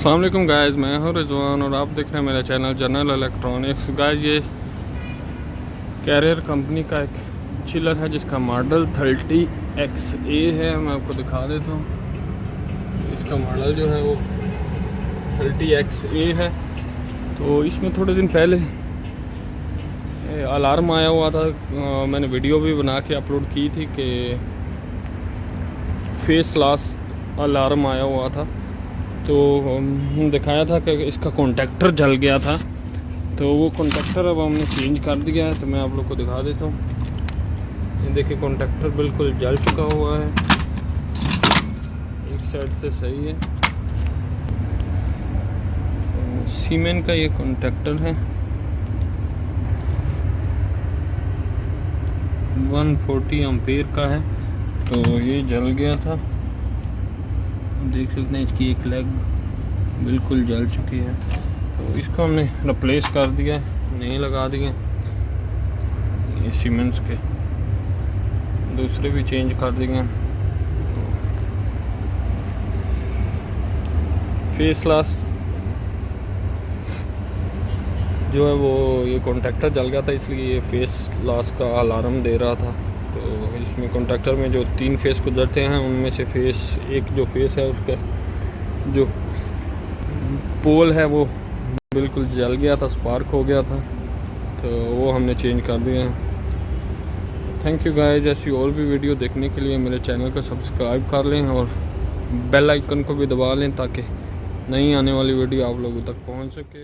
अस्सलाम वालेकुम गाइस, मैं हूं रिजवान और आप देख रहे हैं मेरा चैनल जनरल इलेक्ट्रॉनिक्स। गाइस, ये कैरियर कंपनी का एक चिलर है जिसका मॉडल 30XA है। मैं आपको दिखा देता हूं। इसका मॉडल जो है वो 30XA है। तो इसमें थोड़े दिन पहले अलार्म आया हुआ था। मैंने वीडियो भी बना के अपलोड की थी कि फेस लॉस अलार्म आया हुआ था। तो दिखाया था कि इसका कॉन्टैक्टर जल गया था। तो वो कॉन्टैक्टर अब हमने चेंज कर दिया है। तो मैं आप लोग को दिखा देता हूँ। ये देखिए, कॉन्टैक्टर बिल्कुल जल चुका हुआ है। एक साइड से सही है। तो सीमेंट का ये कॉन्टैक्टर है, 140 एम्पेयर का है। तो ये जल गया था, देख सकते हैं। इसकी एक लेग बिल्कुल जल चुकी है। तो इसको हमने रिप्लेस कर दिया, नए लगा दिए। ये सीमेंट्स के दूसरे भी चेंज कर दिए। फेस लॉस जो है वो, ये कॉन्टैक्टर जल गया था, इसलिए ये फेस लॉस का अलार्म दे रहा था। तो इसमें कॉन्टैक्टर में जो 3 फेस गुजरते हैं, उनमें से एक जो फेस है उसका जो पोल है वो बिल्कुल जल गया था, स्पार्क हो गया था। तो वो हमने चेंज कर दिया है। Thank you guys. ऐसी और भी वीडियो देखने के लिए मेरे चैनल को सब्सक्राइब कर लें और बेल आइकन को भी दबा लें ताकि नई आने वाली वीडियो आप लोगों तक पहुंच सके।